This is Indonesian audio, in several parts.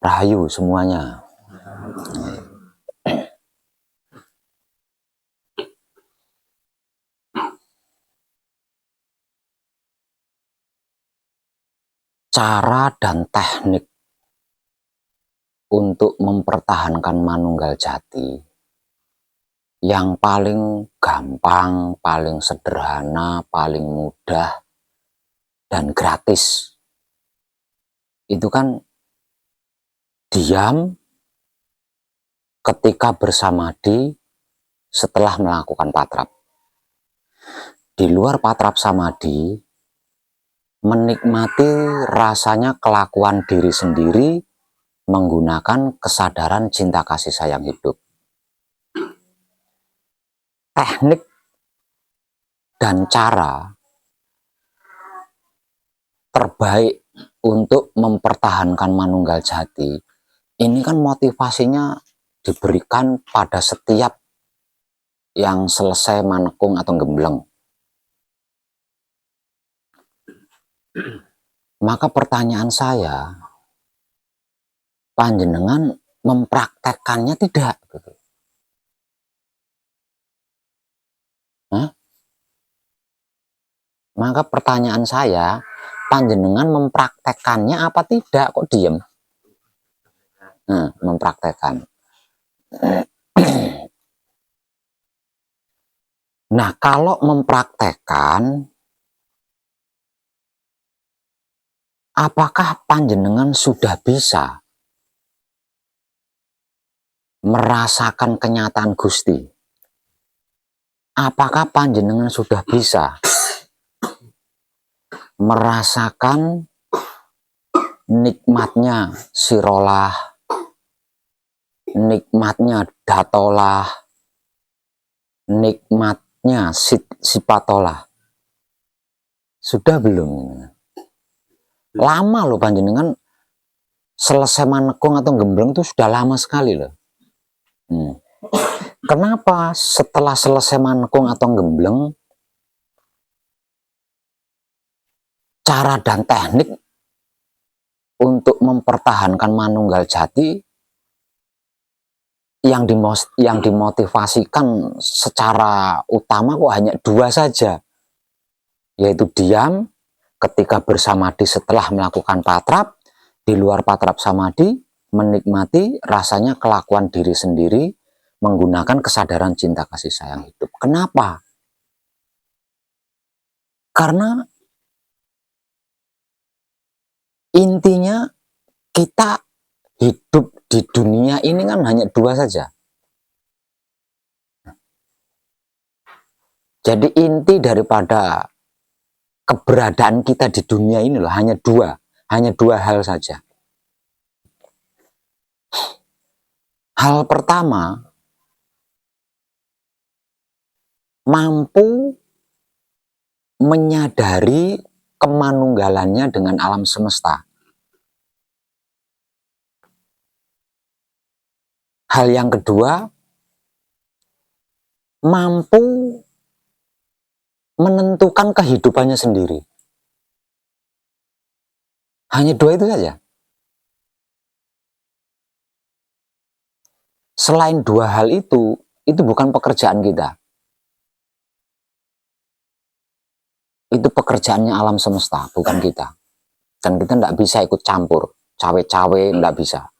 Rahayu semuanya. Cara dan teknik untuk mempertahankan manunggal jati yang paling gampang, paling sederhana, paling mudah, dan gratis itu kan diam ketika bersamadhi setelah melakukan patrap. Di luar patrap samadhi, menikmati rasanya kelakuan diri sendiri menggunakan kesadaran cinta kasih sayang hidup. Teknik dan cara terbaik untuk mempertahankan manunggal jati ini kan motivasinya diberikan pada setiap yang selesai manekung atau gembleng. Maka pertanyaan saya, panjenengan mempraktekkannya tidak? Hah? Maka pertanyaan saya, panjenengan mempraktekkannya apa tidak? Kok diem? Mempraktekkan. Nah, kalau mempraktekkan, apakah panjenengan sudah bisa merasakan kenyataan Gusti? Apakah panjenengan sudah bisa merasakan nikmatnya sirolah, nikmatnya datolah, nikmatnya sipatolah? Sudah belum? Lama loh panjenengan selesai manekung atau gembleng itu sudah lama sekali loh. Kenapa setelah selesai manekung atau gembleng, cara dan teknik untuk mempertahankan manunggal jati yang dimotivasikan secara utama kok hanya dua saja, yaitu diam ketika bersamadhi setelah melakukan patrap, di luar patrap samadhi menikmati rasanya kelakuan diri sendiri menggunakan kesadaran cinta kasih sayang hidup. Kenapa? Karena intinya kita hidup di dunia ini kan hanya dua saja. Jadi inti daripada keberadaan kita di dunia ini loh hanya dua hal saja. Hal pertama, mampu menyadari kemanunggalannya dengan alam semesta. Hal yang kedua, mampu menentukan kehidupannya sendiri. Hanya dua itu saja. Selain dua hal itu bukan pekerjaan kita. Itu pekerjaannya alam semesta, bukan kita. Dan kita tidak bisa ikut campur. Cawe-cawe tidak bisa.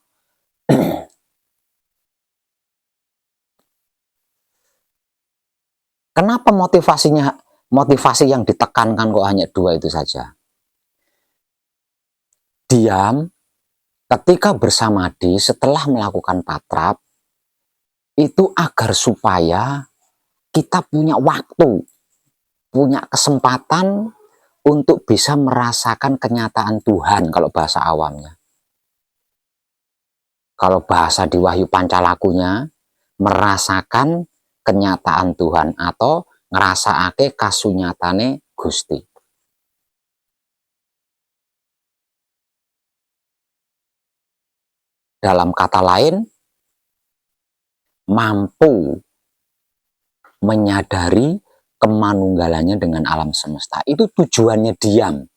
Kenapa motivasi yang ditekankan kok hanya dua itu saja? Diam ketika bersamadhi setelah melakukan patrap itu agar supaya kita punya waktu, punya kesempatan untuk bisa merasakan kenyataan Tuhan kalau bahasa awamnya. Kalau bahasa di Wahyu Pancalakunya, merasakan kenyataan Tuhan atau ngerasakake kasunyatane Gusti. Dalam kata lain, mampu menyadari kemanunggalannya dengan alam semesta. Itu tujuannya diam.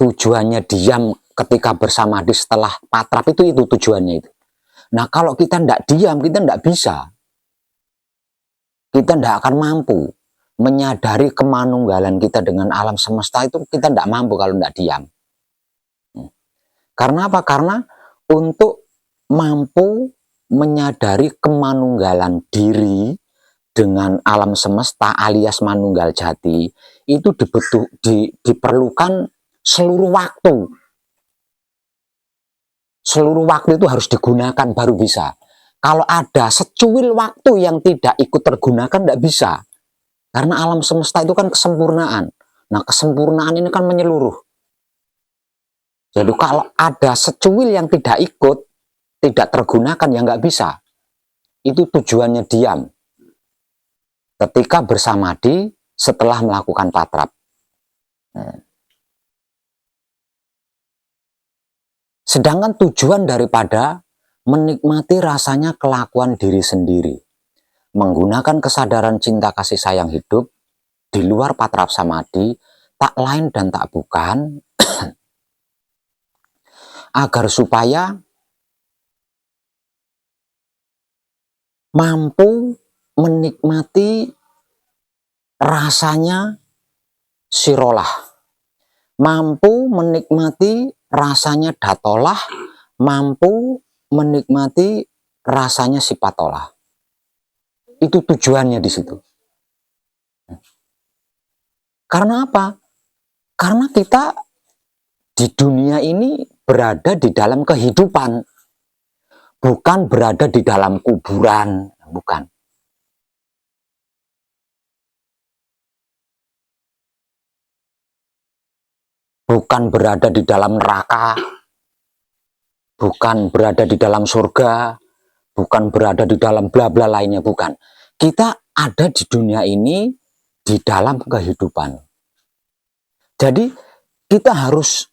Tujuannya diam ketika bersamadhi setelah patrap itu tujuannya itu. Nah, kalau kita tidak diam, kita tidak bisa. Kita tidak akan mampu menyadari kemanunggalan kita dengan alam semesta itu, kita tidak mampu kalau tidak diam. Karena apa? Karena untuk mampu menyadari kemanunggalan diri dengan alam semesta alias manunggal jati itu diperlukan seluruh waktu. Seluruh waktu itu harus digunakan baru bisa. Kalau ada secuil waktu yang tidak ikut tergunakan, tidak bisa. Karena alam semesta itu kan kesempurnaan. Nah, kesempurnaan ini kan menyeluruh. Jadi kalau ada secuil yang tidak ikut, tidak tergunakan, ya nggak bisa. Itu tujuannya diam. Ketika bersamadhi setelah melakukan patrap. Sedangkan tujuan daripada menikmati rasanya kelakuan diri sendiri, menggunakan kesadaran cinta kasih sayang hidup di luar patrap samadhi, tak lain dan tak bukan agar supaya mampu menikmati rasanya sirolah, mampu menikmati rasanya datolah, mampu menikmati rasanya sipatolah. Itu tujuannya di situ. Karena apa? Karena kita di dunia ini berada di dalam kehidupan, bukan berada di dalam kuburan, bukan. Bukan berada di dalam neraka, bukan berada di dalam surga, bukan berada di dalam bla bla lainnya, bukan. Kita ada di dunia ini di dalam kehidupan. Jadi kita harus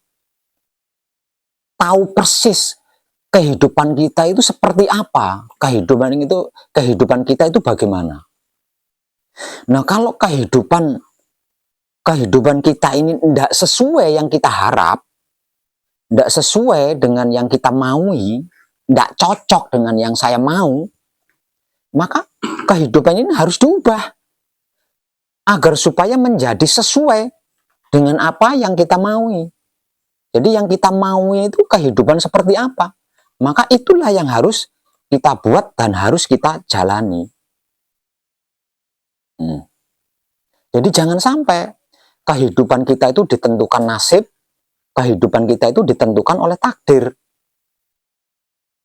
tahu persis kehidupan kita itu seperti apa, kehidupan kita itu bagaimana. Nah, kalau kehidupan kita ini tidak sesuai yang kita harap, tidak sesuai dengan yang kita maui, tidak cocok dengan yang saya mau, maka kehidupan ini harus diubah agar supaya menjadi sesuai dengan apa yang kita maui. Jadi yang kita maui itu kehidupan seperti apa, maka itulah yang harus kita buat dan harus kita jalani. Jadi jangan sampai kehidupan kita itu ditentukan nasib, kehidupan kita itu ditentukan oleh takdir.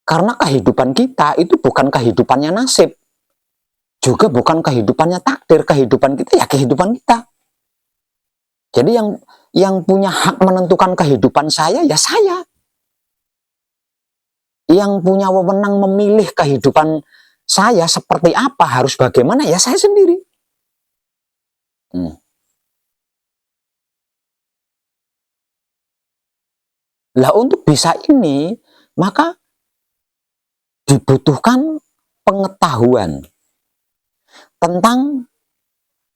Karena kehidupan kita itu bukan kehidupannya nasib, juga bukan kehidupannya takdir. Kehidupan kita ya kehidupan kita. Jadi yang punya hak menentukan kehidupan saya ya saya. Yang punya wewenang memilih kehidupan saya seperti apa, harus bagaimana, ya saya sendiri. Lah untuk bisa ini, maka dibutuhkan pengetahuan tentang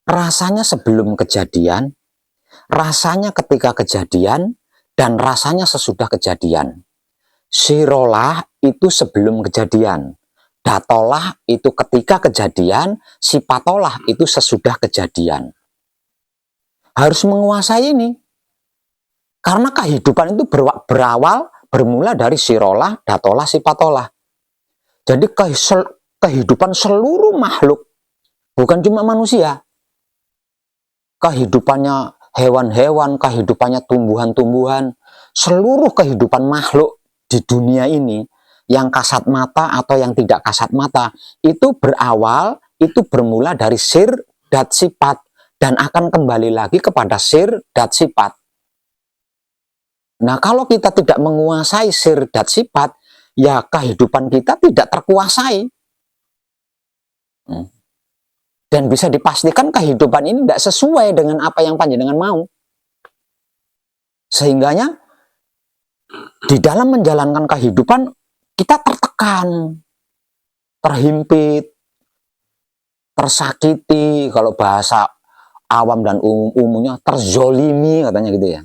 rasanya sebelum kejadian, rasanya ketika kejadian, dan rasanya sesudah kejadian. Sirolah itu sebelum kejadian, datolah itu ketika kejadian, sipatolah itu sesudah kejadian. Harus menguasai ini. Karena kehidupan itu bermula dari sirolah, datolah, sipatolah. Jadi kehidupan seluruh makhluk, bukan cuma manusia. Kehidupannya hewan-hewan, kehidupannya tumbuhan-tumbuhan, seluruh kehidupan makhluk di dunia ini, yang kasat mata atau yang tidak kasat mata, itu bermula dari sir, dat, sifat, dan akan kembali lagi kepada sir, dat, sifat. Nah, kalau kita tidak menguasai sir, dat, sifat, ya kehidupan kita tidak terkuasai. Dan bisa dipastikan kehidupan ini tidak sesuai dengan apa yang panjenengan mau. Sehingganya di dalam menjalankan kehidupan kita tertekan, terhimpit, tersakiti, kalau bahasa awam dan umumnya terzolimi katanya gitu ya.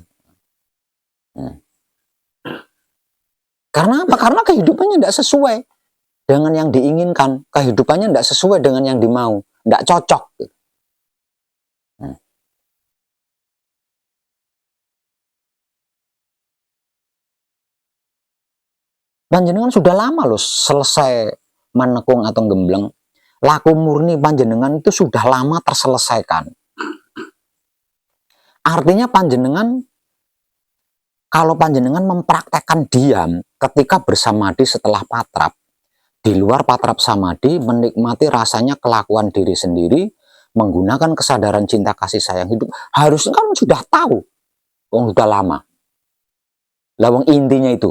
Karena apa? Karena kehidupannya tidak sesuai dengan yang diinginkan. Kehidupannya tidak sesuai dengan yang dimau. Tidak cocok. Panjenengan sudah lama loh selesai manekung atau gembleng. Laku murni panjenengan itu sudah lama terselesaikan. Artinya panjenengan, kalau panjenengan mempraktekkan diam ketika bersamadi setelah patrap, di luar patrap samadi, menikmati rasanya kelakuan diri sendiri, menggunakan kesadaran cinta kasih sayang hidup, harusnya kan sudah tahu, sudah lama. Lawang intinya itu.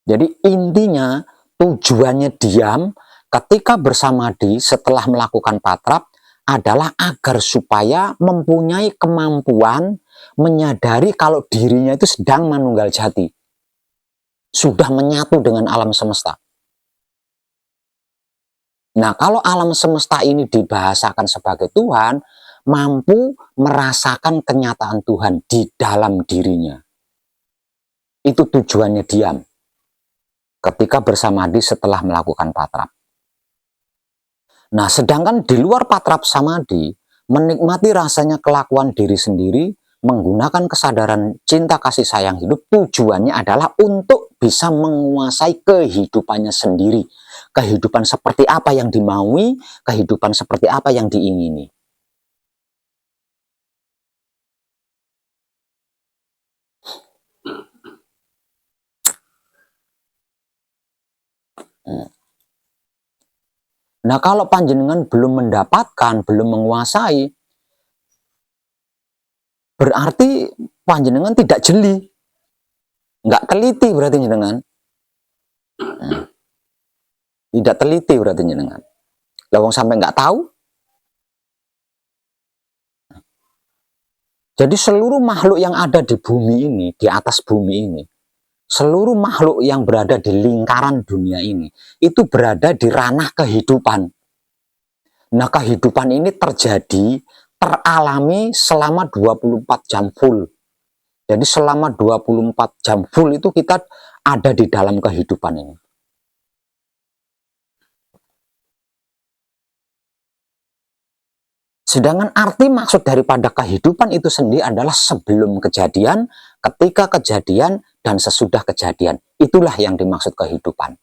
Jadi intinya, tujuannya diam ketika bersamadi setelah melakukan patrap adalah agar supaya mempunyai kemampuan menyadari kalau dirinya itu sedang manunggal jati. Sudah menyatu dengan alam semesta. Nah, kalau alam semesta ini dibahasakan sebagai Tuhan, mampu merasakan kenyataan Tuhan di dalam dirinya. Itu tujuannya diam ketika bersamadi setelah melakukan patrap. Nah, sedangkan di luar patrap samadi, menikmati rasanya kelakuan diri sendiri, menggunakan kesadaran cinta kasih sayang hidup, tujuannya adalah untuk bisa menguasai kehidupannya sendiri. Kehidupan seperti apa yang dimaui, kehidupan seperti apa yang diingini. Nah, kalau panjenengan belum mendapatkan, belum menguasai, berarti panjenengan tidak jeli. Nggak teliti berarti jenengan. Tidak teliti berarti jenengan. Lawang sampai nggak tahu. Jadi seluruh makhluk yang ada di bumi ini, di atas bumi ini, seluruh makhluk yang berada di lingkaran dunia ini, itu berada di ranah kehidupan. Nah, kehidupan ini terjadi, teralami selama 24 jam full. Jadi selama 24 jam full itu kita ada di dalam kehidupan ini. Sedangkan arti maksud daripada kehidupan itu sendiri adalah sebelum kejadian, ketika kejadian, dan sesudah kejadian. Itulah yang dimaksud kehidupan.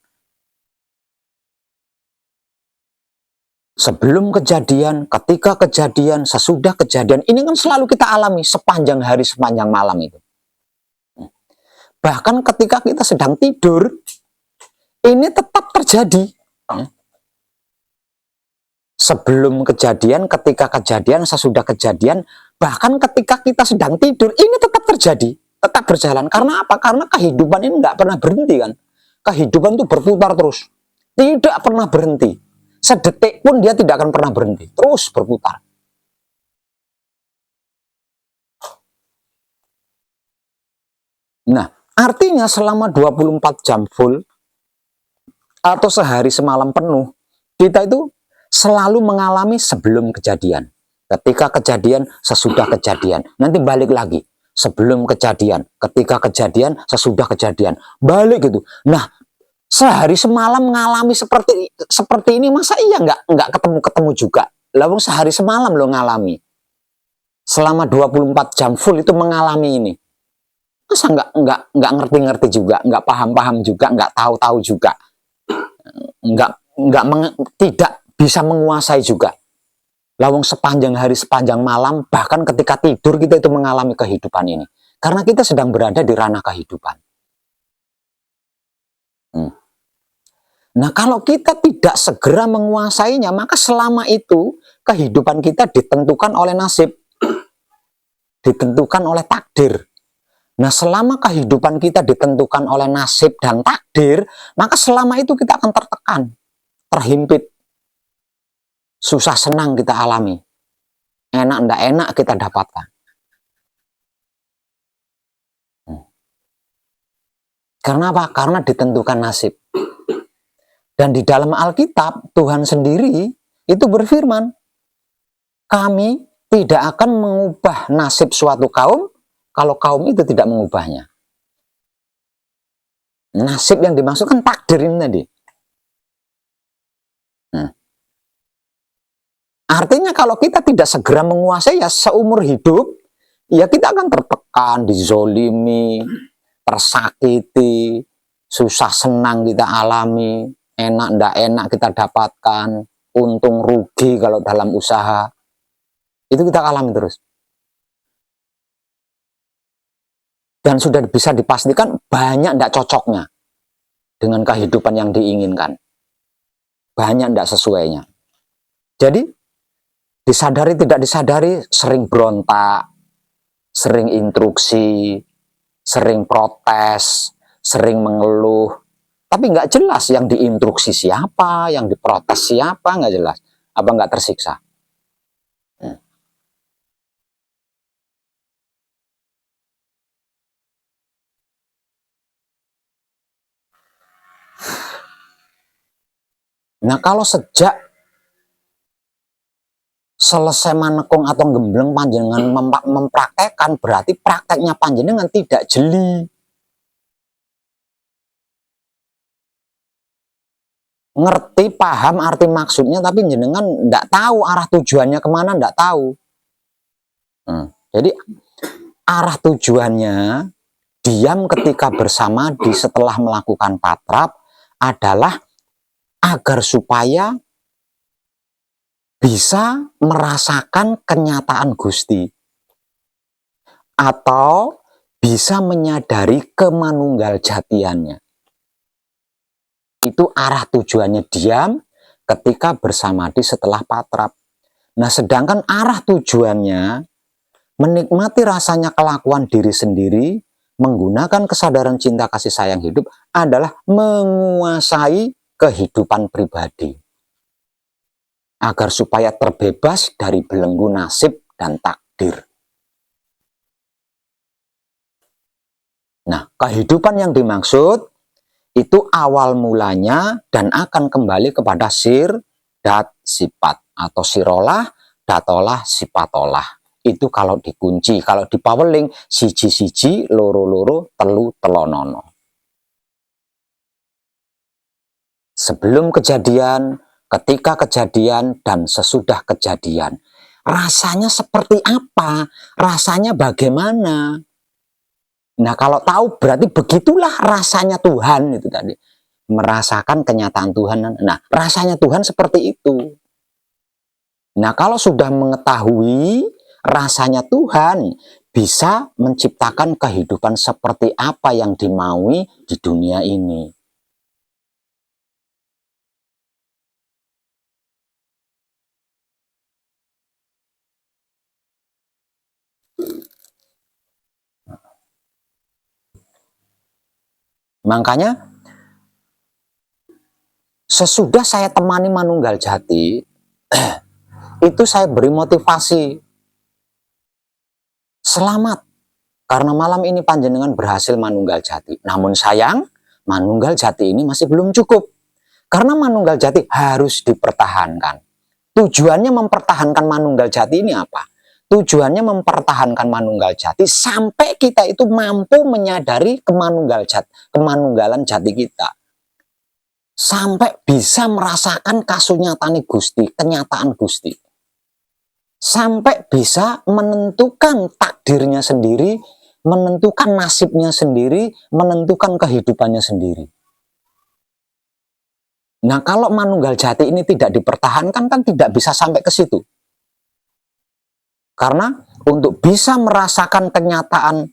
Sebelum kejadian, ketika kejadian, sesudah kejadian. Ini kan selalu kita alami sepanjang hari, sepanjang malam itu. Bahkan ketika kita sedang tidur, ini tetap terjadi. Sebelum kejadian, ketika kejadian, sesudah kejadian, bahkan ketika kita sedang tidur, ini tetap terjadi, tetap berjalan. Karena apa? Karena kehidupan ini nggak pernah berhenti kan. Kehidupan itu berputar terus, tidak pernah berhenti. Sedetik pun dia tidak akan pernah berhenti, terus berputar. Nah, artinya selama 24 jam full, atau sehari semalam penuh, kita itu selalu mengalami sebelum kejadian, ketika kejadian, sesudah kejadian. Nanti balik lagi, sebelum kejadian, ketika kejadian, sesudah kejadian, balik gitu. Nah, sehari semalam mengalami seperti ini, masa iya nggak ketemu juga? Lalu sehari semalam lo ngalami, selama 24 jam full itu mengalami ini. Masa nggak ngerti-ngerti juga, nggak paham-paham juga, nggak tahu-tahu juga, tidak bisa menguasai juga. Lawang sepanjang hari, sepanjang malam, bahkan ketika tidur kita itu mengalami kehidupan ini. Karena kita sedang berada di ranah kehidupan. Nah, kalau kita tidak segera menguasainya, maka selama itu kehidupan kita ditentukan oleh nasib, ditentukan oleh takdir. Nah, selama kehidupan kita ditentukan oleh nasib dan takdir, maka selama itu kita akan tertekan, terhimpit. Susah senang kita alami, enak ndak enak kita dapatkan. Karena apa? Karena ditentukan nasib. Dan di dalam Alkitab, Tuhan sendiri itu berfirman, kami tidak akan mengubah nasib suatu kaum kalau kaum itu tidak mengubahnya. Nasib yang dimaksud kan takdir ini tadi. Artinya kalau kita tidak segera menguasai ya seumur hidup, ya kita akan tertekan, dizolimi, tersakiti, susah senang kita alami, enak ndak enak kita dapatkan, untung rugi kalau dalam usaha. Itu kita alami terus. Dan sudah bisa dipastikan banyak ndak cocoknya dengan kehidupan yang diinginkan. Banyak ndak sesuainya. Jadi disadari tidak disadari sering berontak, sering instruksi, sering protes, sering mengeluh. Tapi nggak jelas yang diinstruksi siapa, yang diprotes siapa, nggak jelas. Apa nggak tersiksa? Nah kalau sejak selesai manekung atau gembleng panjenengan mempraktekkan, berarti prakteknya panjenengan tidak jeli. Ngerti, paham arti maksudnya, tapi jenengan nggak tahu arah tujuannya kemana, nggak tahu. Jadi arah tujuannya diam ketika bersama di setelah melakukan patrap adalah agar supaya bisa merasakan kenyataan Gusti atau bisa menyadari kemanunggal jatiannya. Itu arah tujuannya diam ketika bersamadi setelah patrap. Nah, sedangkan arah tujuannya menikmati rasanya kelakuan diri sendiri, menggunakan kesadaran cinta kasih sayang hidup adalah menguasai kehidupan pribadi. Agar supaya terbebas dari belenggu nasib dan takdir. Nah, kehidupan yang dimaksud itu awal mulanya dan akan kembali kepada sir, dat, sifat. Atau sirolah, datolah, sifatolah. Itu kalau dikunci. Kalau dipaweling, siji-siji, loro-loro, telu, telonono. Sebelum kejadian, ketika kejadian, dan sesudah kejadian. Rasanya seperti apa? Rasanya bagaimana? Nah, kalau tahu berarti begitulah rasanya Tuhan itu tadi. Merasakan kenyataan Tuhan. Nah, rasanya Tuhan seperti itu. Nah, kalau sudah mengetahui rasanya Tuhan, bisa menciptakan kehidupan seperti apa yang dimaui di dunia ini. Makanya, sesudah saya temani Manunggal Jati, itu saya beri motivasi. Selamat, karena malam ini panjenengan berhasil Manunggal Jati. Namun sayang, Manunggal Jati ini masih belum cukup. Karena Manunggal Jati harus dipertahankan. Tujuannya mempertahankan Manunggal Jati ini apa? Tujuannya mempertahankan Manunggal Jati sampai kita itu mampu menyadari kemanunggalan jati kita. Sampai bisa merasakan kasunyatane Gusti, kenyataan Gusti. Sampai bisa menentukan takdirnya sendiri, menentukan nasibnya sendiri, menentukan kehidupannya sendiri. Nah, kalau Manunggal Jati ini tidak dipertahankan kan tidak bisa sampai ke situ. Karena untuk bisa merasakan kenyataan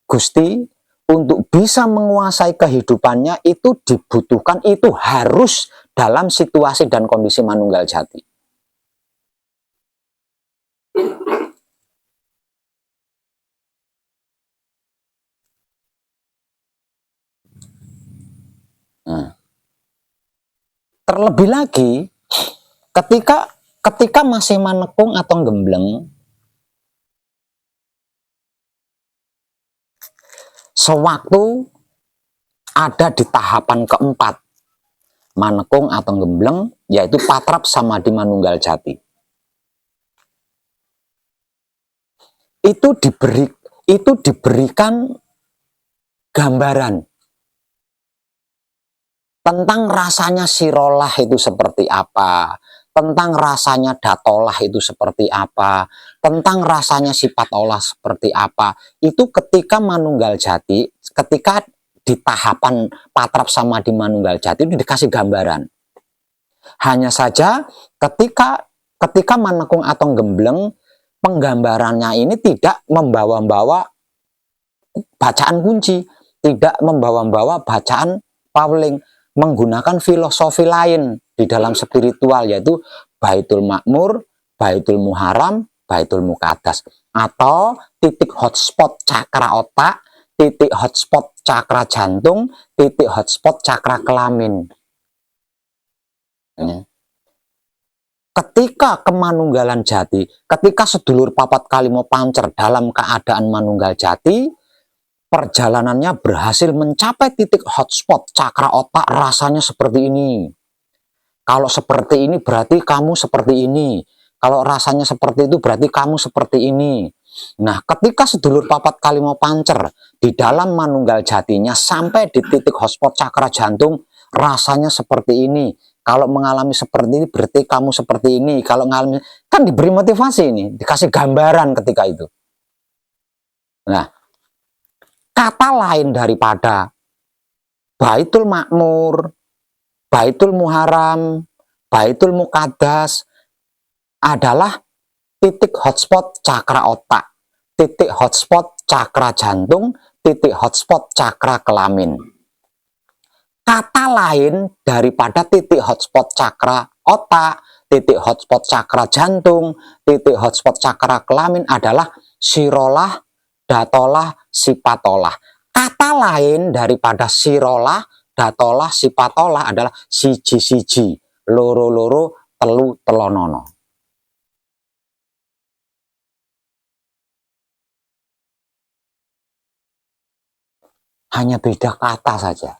Gusti, untuk bisa menguasai kehidupannya itu dibutuhkan, itu harus dalam situasi dan kondisi Manunggal Jati. Nah, terlebih lagi ketika masih manekung atau gembleng, sewaktu ada di tahapan keempat manekung atau gembleng, yaitu patrap samadhi Manunggal Jati, itu diberikan gambaran tentang rasanya sirolah itu seperti apa, tentang rasanya datolah itu seperti apa, tentang rasanya sifat olah seperti apa. Itu ketika Manunggal Jati, ketika di tahapan patrap samadhi Manunggal Jati itu dikasih gambaran. Hanya saja ketika Manekung atau Gembleng, penggambarannya ini tidak membawa-bawa bacaan kunci, tidak membawa-bawa bacaan Pawling, menggunakan filosofi lain di dalam spiritual, yaitu Baitul Makmur, Baitul Muharram, Baitul Muqaddas, atau titik hotspot cakra otak, titik hotspot cakra jantung, titik hotspot cakra kelamin. Ketika kemanunggalan jati, ketika sedulur papat kalimo pancer dalam keadaan manunggal jati, perjalanannya berhasil mencapai titik hotspot cakra otak, rasanya seperti ini. Kalau seperti ini berarti kamu seperti ini. Kalau rasanya seperti itu berarti kamu seperti ini. Nah, ketika sedulur papat kalimo pancer di dalam manunggal jatinya sampai di titik hotspot cakra jantung, rasanya seperti ini. Kalau mengalami seperti ini berarti kamu seperti ini. Kalau mengalami, kan diberi motivasi ini, dikasih gambaran ketika itu. Nah, kata lain daripada Baitul Makmur, Baitul Muharram, Baitul Muqaddas adalah titik hotspot cakra otak, titik hotspot cakra jantung, titik hotspot cakra kelamin. Kata lain daripada titik hotspot cakra otak, titik hotspot cakra jantung, titik hotspot cakra kelamin adalah sirolah, datolah, sipatolah. Kata lain daripada sirolah, datolah, sipatolah adalah siji-siji, loro-loro, telu telonono. Hanya beda kata saja.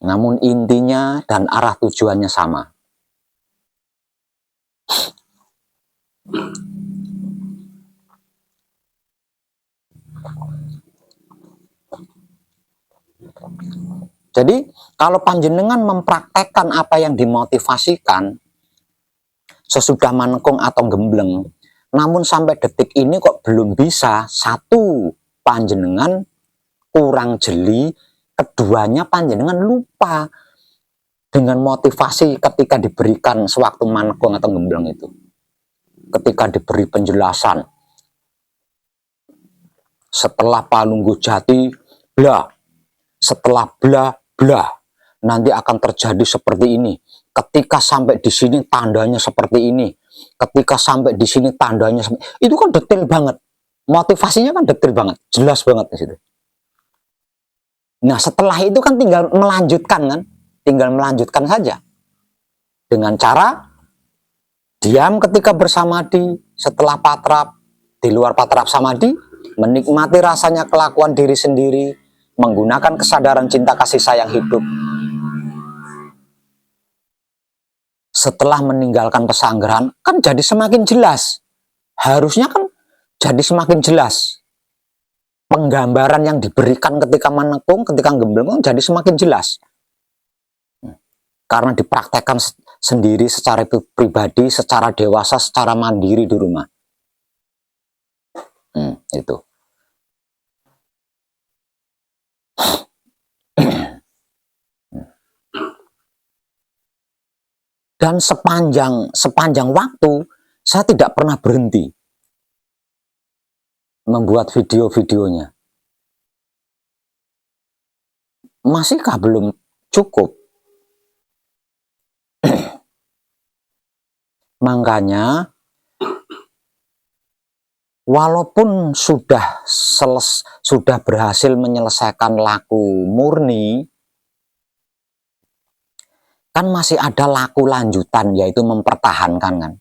Namun intinya dan arah tujuannya sama. Jadi kalau panjenengan mempraktekkan apa yang dimotivasikan sesudah Manekung atau Gembleng, namun sampai detik ini kok belum bisa, satu, panjenengan kurang jeli, keduanya panjenengan lupa dengan motivasi ketika diberikan sewaktu Manekung atau Gembleng itu. Ketika diberi penjelasan, setelah Panunggo Jati, bla, setelah bla, bla, nanti akan terjadi seperti ini. Ketika sampai di sini tandanya seperti ini. Ketika sampai di sini tandanya seperti ini. Itu kan detail banget. Motivasinya kan detail banget, jelas banget di situ. Nah, setelah itu kan tinggal melanjutkan kan? Tinggal melanjutkan saja. Dengan cara diam ketika bersamadhi, setelah patrap, di luar patrap samadhi, menikmati rasanya kelakuan diri sendiri, menggunakan kesadaran cinta kasih sayang hidup. Setelah meninggalkan pesanggrahan, kan jadi semakin jelas. Harusnya kan jadi semakin jelas. Penggambaran yang diberikan ketika Manekung, ketika Gembleng, jadi semakin jelas. Karena dipraktekkan sendiri secara pribadi, secara dewasa, secara mandiri di rumah. Itu. Dan sepanjang waktu saya tidak pernah berhenti membuat video-videonya. Masihkah belum cukup? Makanya walaupun sudah berhasil menyelesaikan laku murni, kan masih ada laku lanjutan, yaitu mempertahankan kan.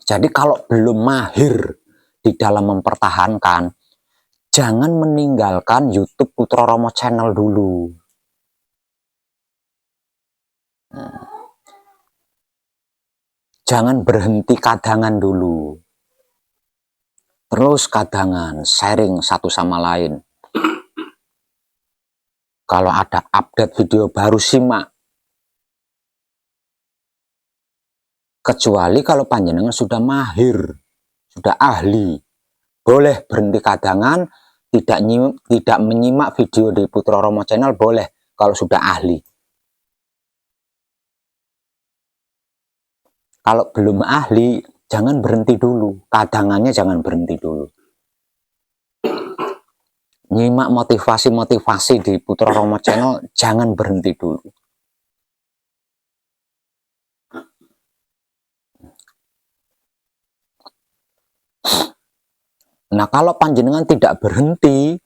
Jadi kalau belum mahir di dalam mempertahankan, jangan meninggalkan YouTube Putra Romo Channel dulu. Jangan berhenti kadangan dulu. Terus kadangan, sharing satu sama lain. Kalau ada update video baru simak. Kecuali kalau panjenengan sudah mahir, sudah ahli. Boleh berhenti kadangan, tidak menyimak video di Putra Romo Channel, boleh kalau sudah ahli. Kalau belum ahli, jangan berhenti dulu. Kadangannya jangan berhenti dulu. Nyimak motivasi-motivasi di Putra Romo Channel, jangan berhenti dulu. Nah, kalau panjenengan tidak berhenti,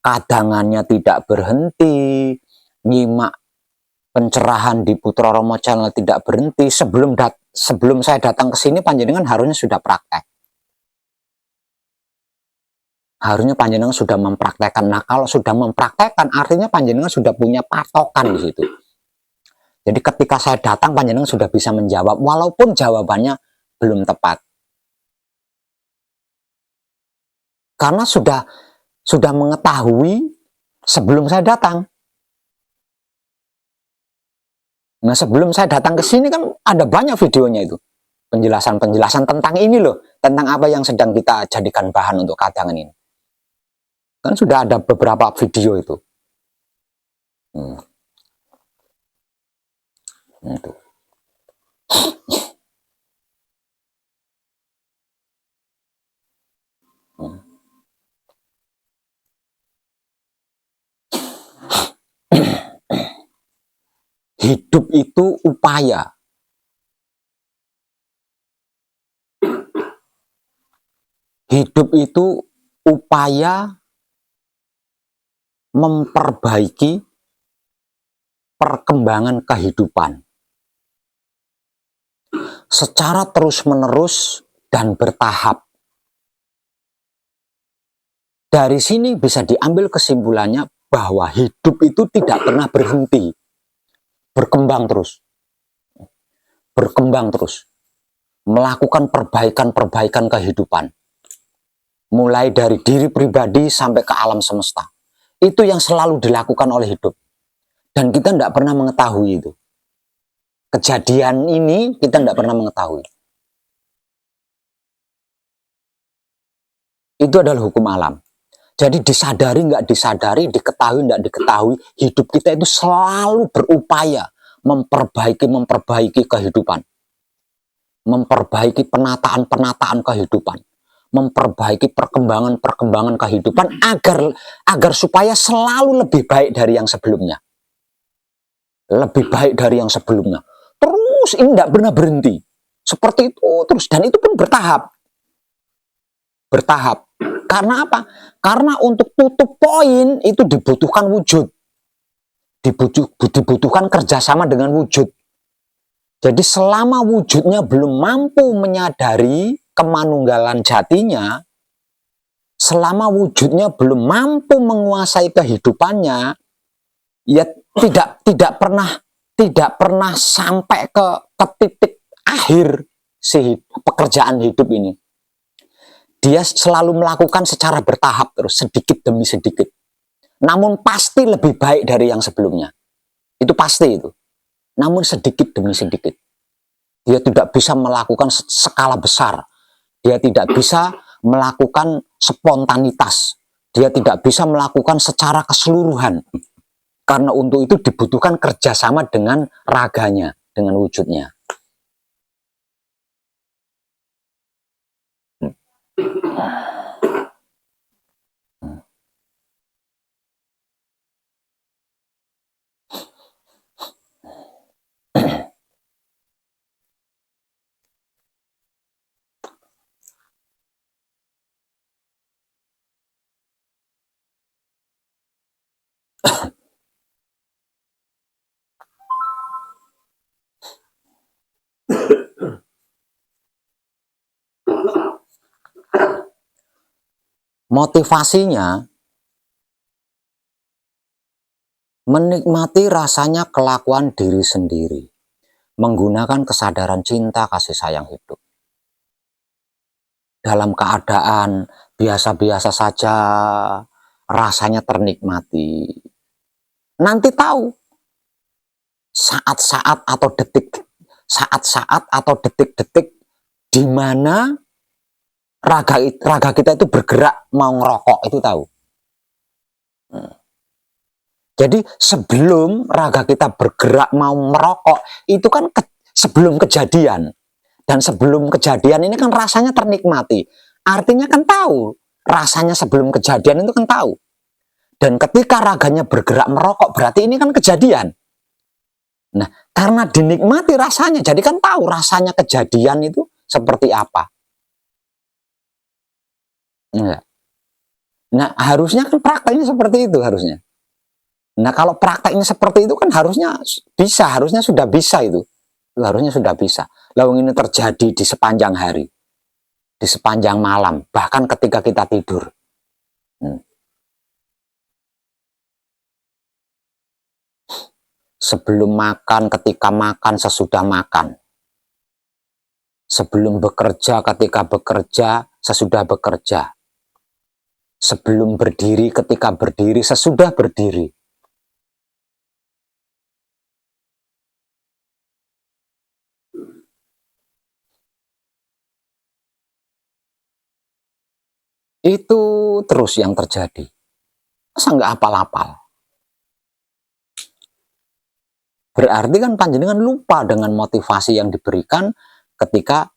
kadangannya tidak berhenti, nyimak pencerahan di Putra Romo Channel tidak berhenti, sebelum saya datang ke sini panjenengan harusnya sudah praktek. Harusnya panjenengan sudah mempraktekkan. Nah, kalau sudah mempraktekkan, artinya panjenengan sudah punya patokan di situ. Jadi ketika saya datang, panjenengan sudah bisa menjawab, walaupun jawabannya belum tepat. Karena sudah mengetahui sebelum saya datang. Nah, sebelum saya datang ke sini kan ada banyak videonya itu. Penjelasan-penjelasan tentang ini loh. Tentang apa yang sedang kita jadikan bahan untuk kadangan ini. Kan sudah ada beberapa video itu. Itu. Hidup itu upaya. Hidup itu upaya memperbaiki perkembangan kehidupan secara terus-menerus dan bertahap. Dari sini bisa diambil kesimpulannya bahwa hidup itu tidak pernah berhenti, berkembang terus, melakukan perbaikan-perbaikan kehidupan, mulai dari diri pribadi sampai ke alam semesta. Itu yang selalu dilakukan oleh hidup. Dan kita tidak pernah mengetahui itu. Kejadian ini kita tidak pernah mengetahui. Itu adalah hukum alam. Jadi disadari nggak disadari, diketahui nggak diketahui, hidup kita itu selalu berupaya memperbaiki kehidupan. Memperbaiki penataan kehidupan. Memperbaiki perkembangan kehidupan agar supaya selalu lebih baik dari yang sebelumnya. Lebih baik dari yang sebelumnya. Terus ini tidak pernah berhenti. Seperti itu terus. Dan itu pun bertahap. Karena apa? Karena untuk tutup poin itu dibutuhkan wujud. Dibutuhkan kerjasama dengan wujud. Jadi selama wujudnya belum mampu menyadari kemanunggalan jatinya, selama wujudnya belum mampu menguasai kehidupannya, ya tidak pernah sampai ke titik akhir pekerjaan hidup ini. Dia selalu melakukan secara bertahap terus, sedikit demi sedikit. Namun pasti lebih baik dari yang sebelumnya. Itu pasti itu. Namun sedikit demi sedikit. Dia tidak bisa melakukan skala besar. Dia tidak bisa melakukan spontanitas. Dia tidak bisa melakukan secara keseluruhan. Karena untuk itu dibutuhkan kerjasama dengan raganya, dengan wujudnya. Motivasinya menikmati rasanya kelakuan diri sendiri. menggunakan kesadaran cinta kasih sayang hidup. Dalam keadaan biasa-biasa saja, rasanya ternikmati. Nanti tahu saat-saat atau detik-detik di mana raga kita itu bergerak mau ngerokok, itu tahu. Jadi sebelum raga kita bergerak mau merokok, itu kan sebelum kejadian. Dan sebelum kejadian ini kan rasanya ternikmati. Artinya kan tahu, rasanya sebelum kejadian itu kan tahu. Dan ketika raganya bergerak merokok, berarti ini kan kejadian. Nah, karena dinikmati rasanya, jadi kan tahu rasanya kejadian itu seperti apa. Enggak. Nah, harusnya kan prakteknya seperti itu harusnya. Nah, kalau prakteknya seperti itu kan harusnya sudah bisa itu. Harusnya sudah bisa. Lalu ini terjadi di sepanjang hari, di sepanjang malam, bahkan ketika kita tidur. Sebelum makan, ketika makan, sesudah makan. Sebelum bekerja, ketika bekerja, sesudah bekerja. Sebelum berdiri, ketika berdiri, sesudah berdiri. Itu terus yang terjadi. Masa nggak apal-apal? Berarti kan panjenengan lupa dengan motivasi yang diberikan ketika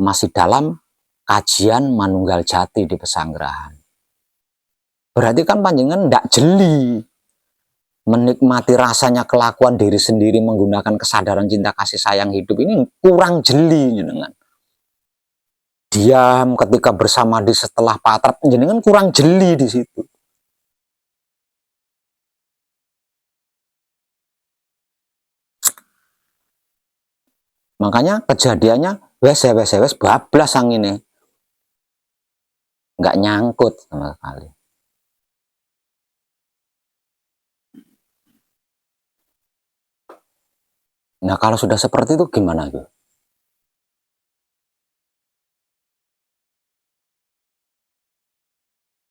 masih dalam kajian Manunggal Jati di Pesanggerahan. Berarti kan panjenengan tidak jeli menikmati rasanya kelakuan diri sendiri menggunakan kesadaran cinta kasih sayang hidup ini, kurang jeli jenengan. Diam ketika bersama di setelah patrap, jenengan kurang jeli di situ. Makanya kejadiannya wes bablas sang ini, nggak nyangkut sama sekali. Nah, kalau sudah seperti itu gimana tuh?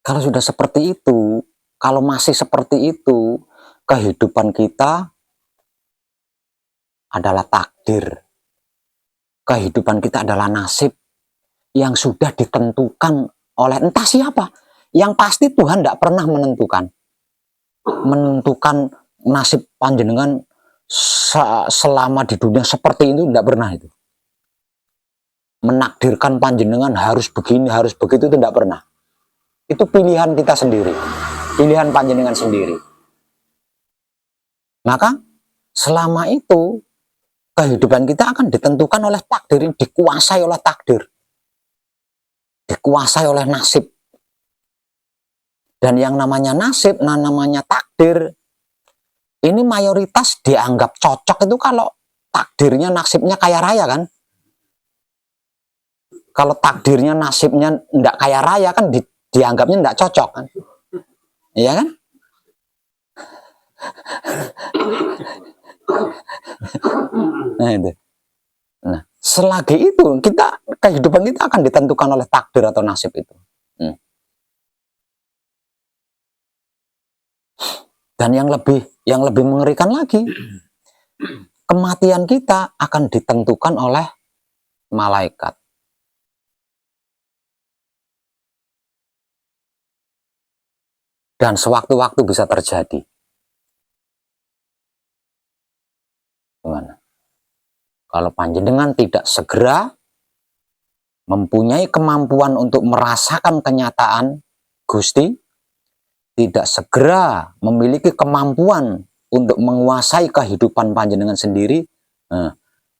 Kalau sudah seperti itu, kalau masih seperti itu, kehidupan kita adalah takdir. Kehidupan kita adalah nasib yang sudah ditentukan oleh entah siapa. Yang pasti Tuhan tidak pernah menentukan nasib panjenengan selama di dunia seperti itu, tidak pernah itu. Menakdirkan panjenengan harus begini, harus begitu, itu tidak pernah. Itu pilihan kita sendiri, pilihan panjenengan sendiri. Maka selama itu kehidupan kita akan ditentukan oleh takdir, dikuasai oleh takdir, dikuasai oleh nasib. Dan yang namanya nasib, namanya takdir, ini mayoritas dianggap cocok itu kalau takdirnya, nasibnya kaya raya kan. Kalau takdirnya, nasibnya enggak kaya raya kan dianggapnya enggak cocok kan. Iya kan? Nah, itu. Nah, selagi itu kehidupan kita akan ditentukan oleh takdir atau nasib itu. Dan yang lebih mengerikan lagi, kematian kita akan ditentukan oleh malaikat. Dan sewaktu-waktu bisa terjadi. Gimana? Kalau panjenengan tidak segera mempunyai kemampuan untuk merasakan kenyataan Gusti, tidak segera memiliki kemampuan untuk menguasai kehidupan panjenengan sendiri,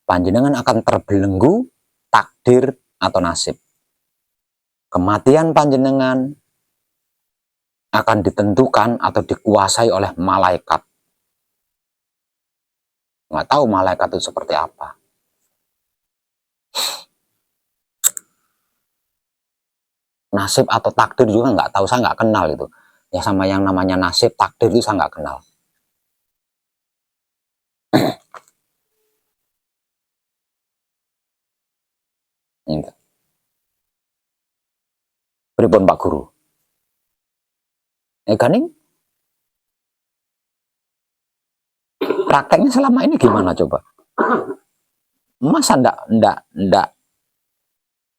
panjenengan akan terbelenggu takdir atau nasib. Kematian panjenengan akan ditentukan atau dikuasai oleh malaikat. Nggak tahu malaikat itu seperti apa. Nasib atau takdir juga nggak tahu, saya nggak kenal itu. Ya sama yang namanya nasib, takdir itu saya nggak kenal. Pripun Pak Guru? Ganing prakteknya selama ini gimana coba? Masa ndak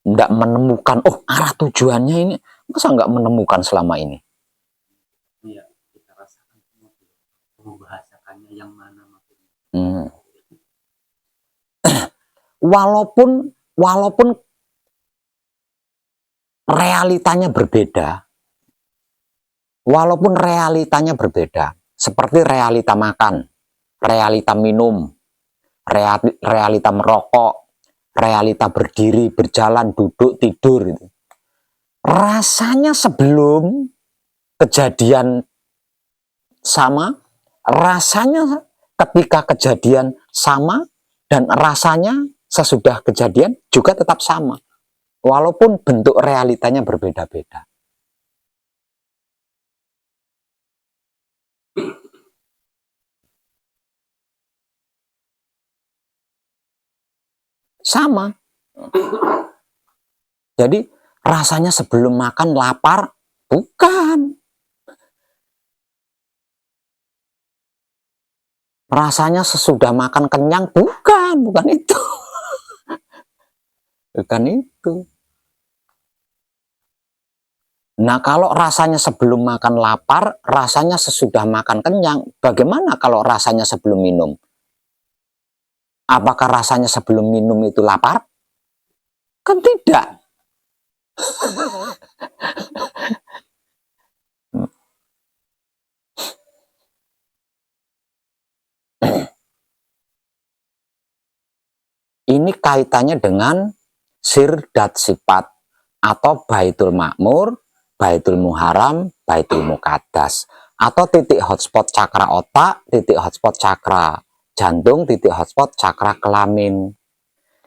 menemukan, oh arah tujuannya ini, masa nggak menemukan selama ini? Iya, kita rasakan membahasakannya yang mana maksudnya. Walaupun realitanya berbeda, seperti realita makan, realita minum, realita merokok, realita berdiri, berjalan, duduk, tidur. Gitu. Rasanya sebelum kejadian sama, rasanya ketika kejadian sama, dan rasanya sesudah kejadian juga tetap sama. Walaupun bentuk realitanya berbeda-beda. Sama. Jadi rasanya sebelum makan lapar, bukan. Rasanya sesudah makan kenyang, bukan itu. Bukan itu. Nah, kalau rasanya sebelum makan lapar, rasanya sesudah makan kenyang, bagaimana kalau rasanya sebelum minum? Apakah rasanya sebelum minum itu lapar? Kan tidak. Ini kaitannya dengan sir dat sifat atau baitul makmur, baitul muharam, baitul muqaddas, atau titik hotspot cakra otak, titik hotspot cakra jantung, titik hotspot cakra kelamin.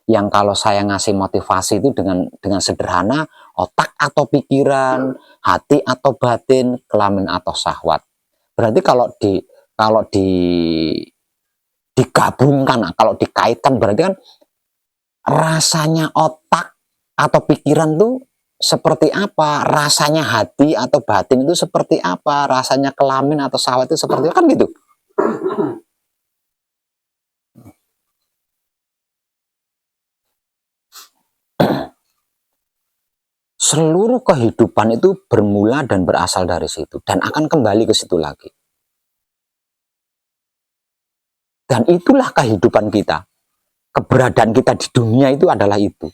Yang kalau saya ngasih motivasi itu dengan sederhana, otak atau pikiran, hati atau batin, kelamin atau syahwat. Berarti kalau digabungkan, kalau dikaitkan, berarti kan rasanya otak atau pikiran tuh seperti apa, rasanya hati atau batin itu seperti apa, rasanya kelamin atau syahwat itu seperti apa, kan gitu. Seluruh kehidupan itu bermula dan berasal dari situ dan akan kembali ke situ lagi. Dan itulah kehidupan kita. Keberadaan kita di dunia itu adalah itu.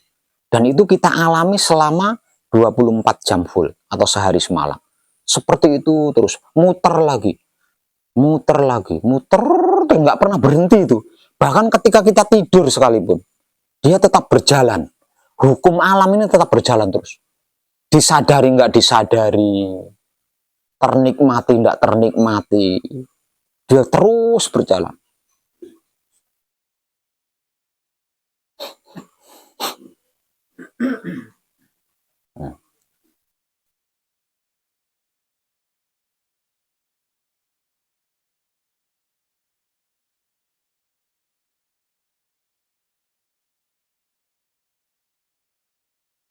Dan itu kita alami selama 24 jam full atau sehari semalam. Seperti itu terus, muter lagi, nggak pernah berhenti itu. Bahkan ketika kita tidur sekalipun, dia tetap berjalan. Hukum alam ini tetap berjalan terus. Disadari nggak disadari, ternikmati nggak ternikmati, dia terus berjalan.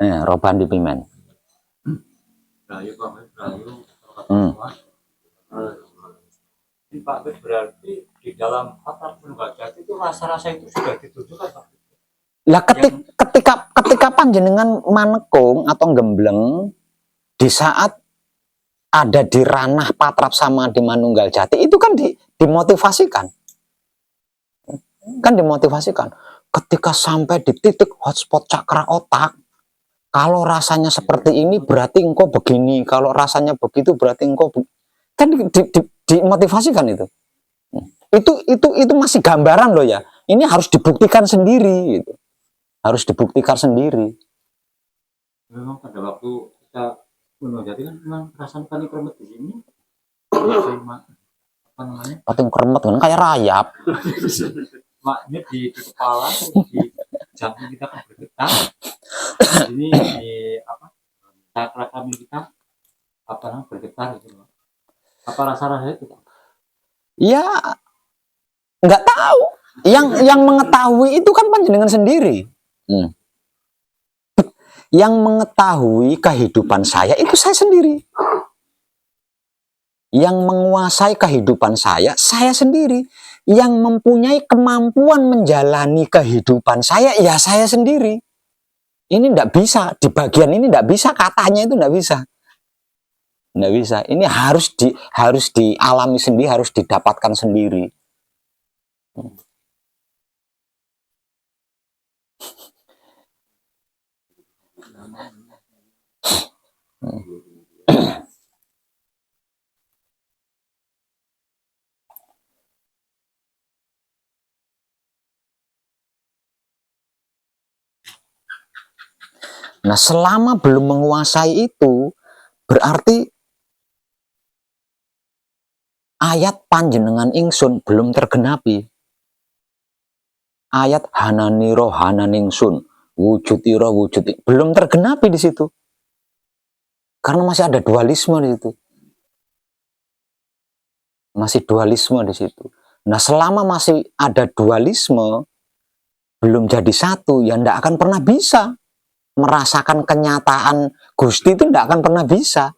Roban di Pimen. Pak, berarti di dalam Patrap Menunggal Jati itu rasa-rasa itu sudah ditujukan, Pak. Lah ketika panjenengan manekung atau gembleng di saat ada di ranah Patrap sama di Manunggal Jati itu kan dimotivasikan. Kan dimotivasikan. Ketika sampai di titik hotspot cakra otak, kalau rasanya seperti ini berarti engkau begini, kalau rasanya begitu berarti engkau kan dimotivasikan itu. Itu masih gambaran loh ya. Ini harus dibuktikan sendiri gitu. Harus dibuktikan sendiri. Memang pada waktu kita Menunggal Jati kan memang perasaan panik kremet di sini. Apa namanya? Pating kremet kan kayak rayap. Maknya di kepala, di jantung kita kan bergetar. Ini di apa? Cakra kami kita apa namanya bergetar gitu. Apa rasa-rasa itu? Ya nggak tahu. Yang mengetahui itu kan panjenengan sendiri. Yang mengetahui kehidupan saya itu saya sendiri. Yang menguasai kehidupan saya sendiri. Yang mempunyai kemampuan menjalani kehidupan saya, ya saya sendiri. Ini tidak bisa, di bagian ini tidak bisa, katanya itu tidak bisa. Tidak bisa. Ini harus dialami sendiri, harus didapatkan sendiri. Nah, selama belum menguasai itu, berarti ayat panjenengan ingsun belum tergenapi. Ayat hananiro hananingsun, wujudiro wujud, belum tergenapi di situ. Karena masih ada dualisme di situ. Masih dualisme di situ. Nah, selama masih ada dualisme, belum jadi satu, ya ndak akan pernah bisa merasakan kenyataan Gusti, itu ndak akan pernah bisa.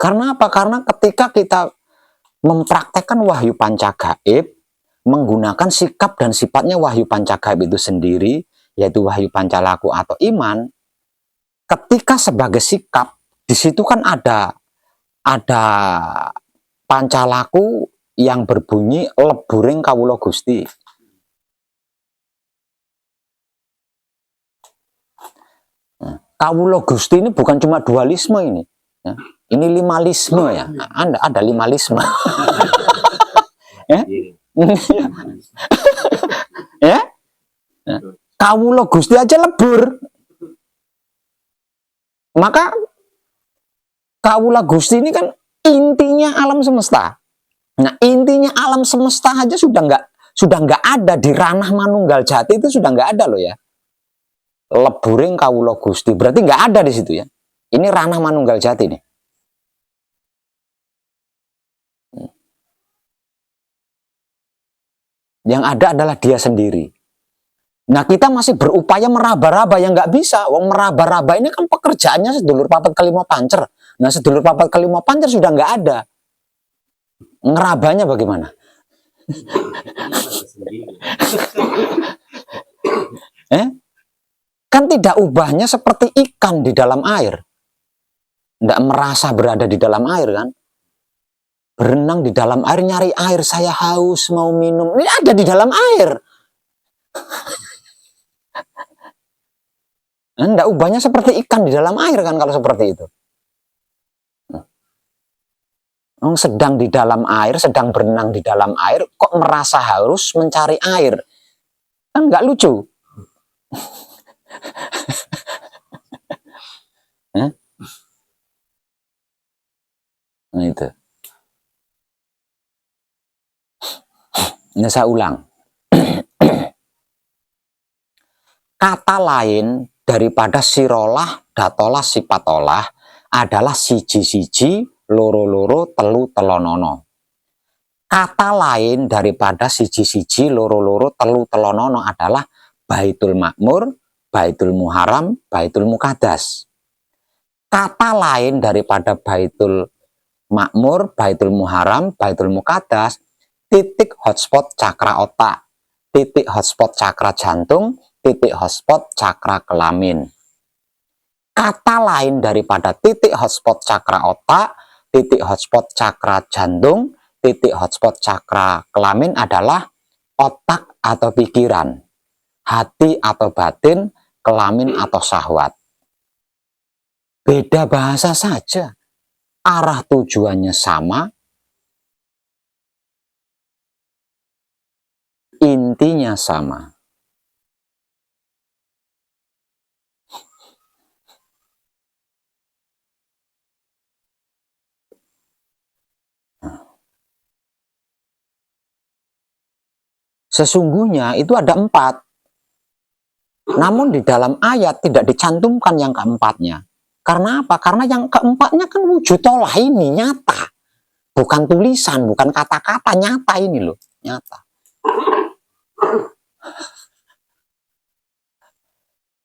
Karena apa? Karena ketika kita mempraktekkan wahyu pancagaib, menggunakan sikap dan sifatnya wahyu pancagaib itu sendiri, yaitu wahyu pancalaku atau iman, ketika sebagai sikap, di situ kan ada pancalaku yang berbunyi leburing kawula Gusti. Kawula Gusti ini bukan cuma dualisme ini. Ini limalisme ya. Ada limalisme. Ya? Ya? Kawula Gusti aja lebur. Maka kawula Gusti ini kan intinya alam semesta. Nah, intinya alam semesta aja sudah nggak ada di ranah manunggal jati, itu sudah nggak ada loh ya. Leburing kawula Gusti berarti nggak ada di situ ya. Ini ranah manunggal jati nih. Yang ada adalah dia sendiri. Nah, kita masih berupaya meraba-raba, yang nggak bisa. Wong meraba-raba ini kan pekerjaannya sedulur papat kelima pancer. Nah, sedulur papat kelima pancer sudah nggak ada. Ngerabanya bagaimana? Kan tidak ubahnya seperti ikan di dalam air. Tidak merasa berada di dalam air kan? Berenang di dalam air, nyari air, saya haus, mau minum. Ini ada di dalam air. Tidak ubahnya seperti ikan di dalam air kan kalau seperti itu. Sedang di dalam air, sedang berenang di dalam air, kok merasa haus mencari air. Kan nggak lucu. Nah itu. Ini saya ulang. Kata lain daripada sirolah, datolah, sipatolah adalah siji-siji, loro-loro, telu telonono. Kata lain daripada siji-siji, loro-loro, telu telonono adalah Baitul Makmur, Baitul Muharram, Baitul Muqaddas. Kata lain daripada Baitul Makmur, Baitul Muharram, Baitul Muqaddas, titik hotspot cakra otak, titik hotspot cakra jantung, titik hotspot cakra kelamin. Kata lain daripada titik hotspot cakra otak, titik hotspot cakra jantung, titik hotspot cakra kelamin adalah otak atau pikiran, hati atau batin, kelamin atau syahwat. Beda bahasa saja, arah tujuannya sama, intinya sama. Sesungguhnya itu ada 4. Namun di dalam ayat tidak dicantumkan yang keempatnya. Karena apa? Karena yang keempatnya kan wujud tolah ini nyata. bukan tulisan, bukan kata-kata, nyata ini loh, nyata.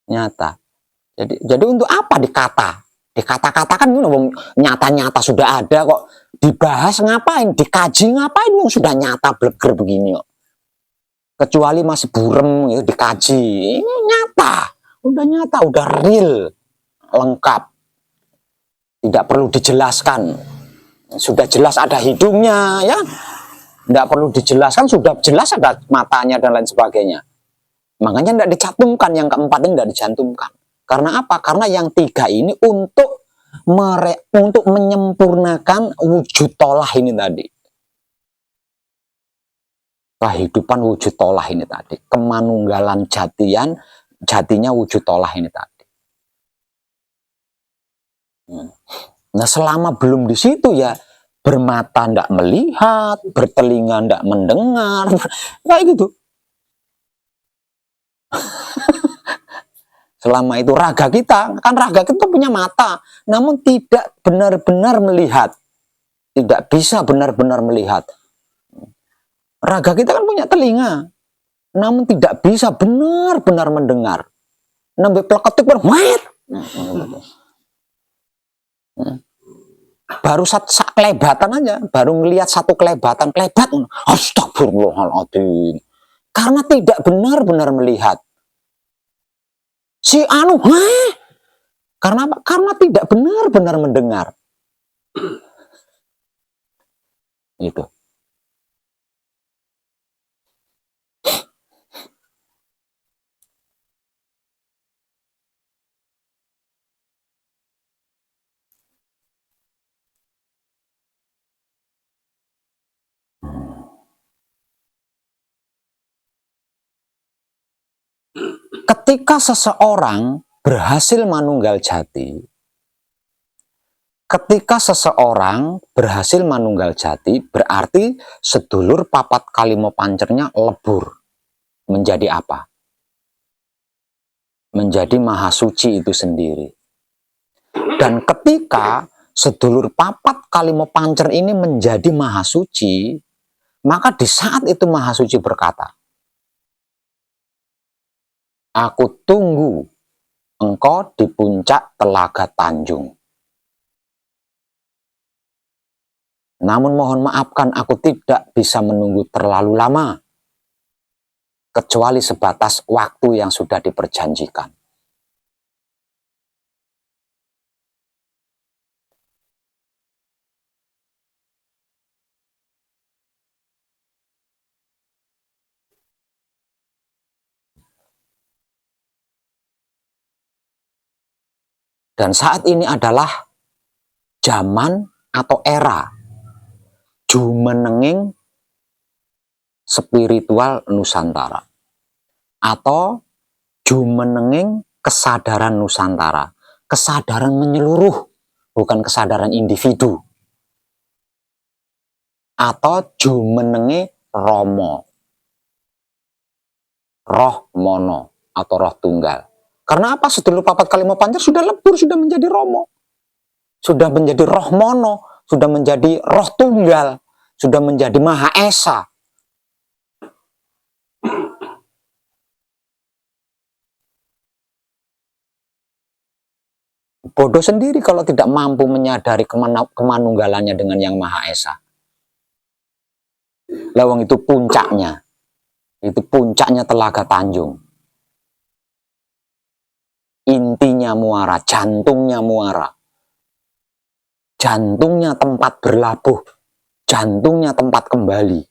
Nyata. Jadi untuk apa dikata? Dikata-katakan nyata-nyata sudah ada kok. Dibahas ngapain? Dikaji ngapain? Sudah nyata bleger begini kok. Kecuali masih burem gitu, dikaji. Ini nyata. Udah nyata, udah real. Lengkap. Tidak perlu dijelaskan. Sudah jelas ada hidungnya ya. Tidak perlu dijelaskan, sudah jelas ada matanya dan lain sebagainya. Makanya tidak dicantumkan, yang keempat ini tidak dicantumkan. Karena apa? Karena yang tiga ini untuk menyempurnakan wujud tolah ini tadi. Kehidupan wujud tolah ini tadi. Kemanunggalan jatinya wujud tolah ini tadi. Nah selama belum di situ ya, bermata tidak melihat, bertelinga tidak mendengar, kayak gitu. Selama itu raga kita, kan raga kita punya mata, namun tidak benar-benar melihat. Tidak bisa benar-benar melihat. Raga kita kan punya telinga, namun tidak bisa benar-benar mendengar. Nampak pleketik baru satu kelebatan aja, baru melihat satu kelebatan, kelebat. Astagfirullahaladzim. Karena tidak benar-benar melihat. Si anu, karena apa? Karena tidak benar-benar mendengar. Itu. Ketika seseorang berhasil manunggal jati, berarti sedulur papat kalimo pancernya lebur. Menjadi apa? Menjadi maha suci itu sendiri. Dan ketika sedulur papat kalimo pancer ini menjadi maha suci, maka di saat itu maha suci berkata, aku tunggu engkau di puncak Telaga Tanjung. Namun mohon maafkan, aku tidak bisa menunggu terlalu lama, kecuali sebatas waktu yang sudah diperjanjikan. Dan saat ini adalah zaman atau era jumenenging spiritual Nusantara, atau jumenenging kesadaran Nusantara, kesadaran menyeluruh, bukan kesadaran individu, atau jumenenge Romo, roh mono atau roh tunggal. Karena apa? Sedulur papat kalimo pancer sudah lebur, sudah menjadi Romo, sudah menjadi roh mono, sudah menjadi roh tunggal, sudah menjadi Maha Esa. Bodoh sendiri kalau tidak mampu menyadari kemanunggalannya dengan yang Maha Esa. Lawang itu puncaknya Telaga Tanjung. Intinya muara, jantungnya muara. Jantungnya tempat berlabuh, jantungnya tempat kembali.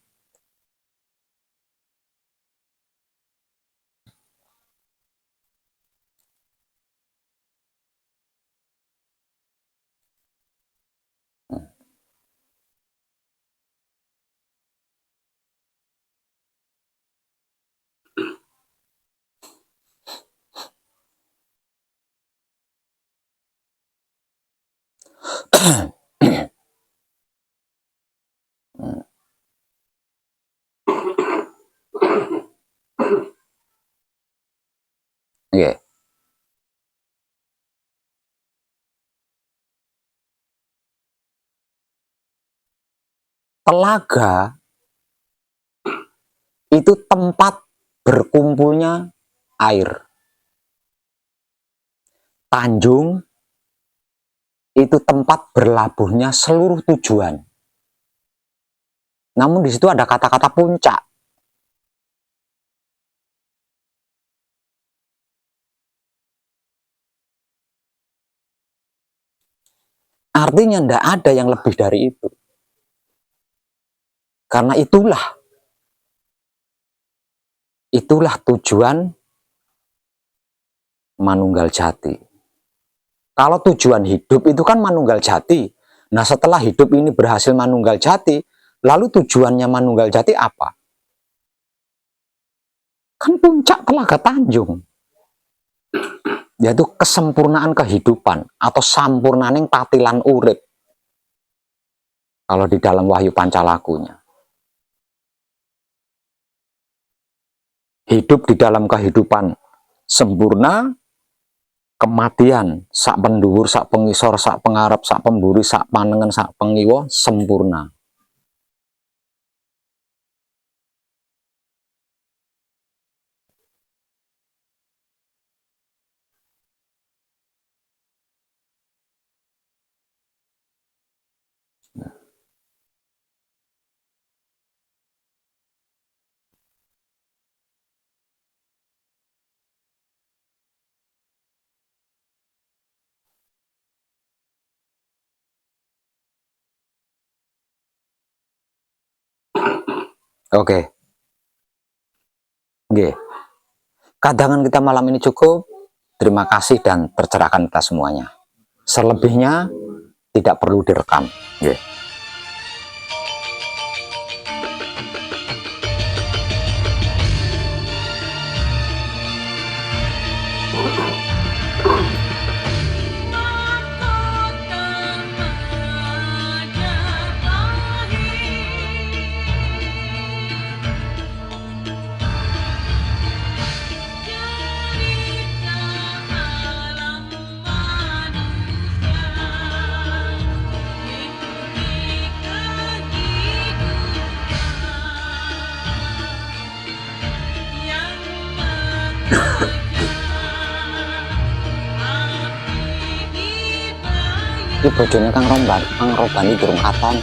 Yeah. Telaga itu tempat berkumpulnya air. Tanjung itu tempat berlabuhnya seluruh tujuan. Namun di situ ada kata-kata puncak. Artinya tidak ada yang lebih dari itu. Karena itulah tujuan manunggal jati. Kalau tujuan hidup itu kan manunggal jati. Nah, setelah hidup ini berhasil manunggal jati, lalu tujuannya manunggal jati apa? Kan puncak Telaga Tanjung, yaitu kesempurnaan kehidupan atau sampurnaning patilan urip. Kalau di dalam Wahyu Pancalakunya, hidup di dalam kehidupan sempurna, kematian sak penduwur, sak pengisor, sak pengarep, sak pemburi, sak panengen, sak pengiwo sempurna. Oke. Oke. Kadangan kita malam ini cukup. Terima kasih dan tercerahkan kita semuanya. Selebihnya tidak perlu direkam. Oke. Ini bojone Kang Robani durung katon.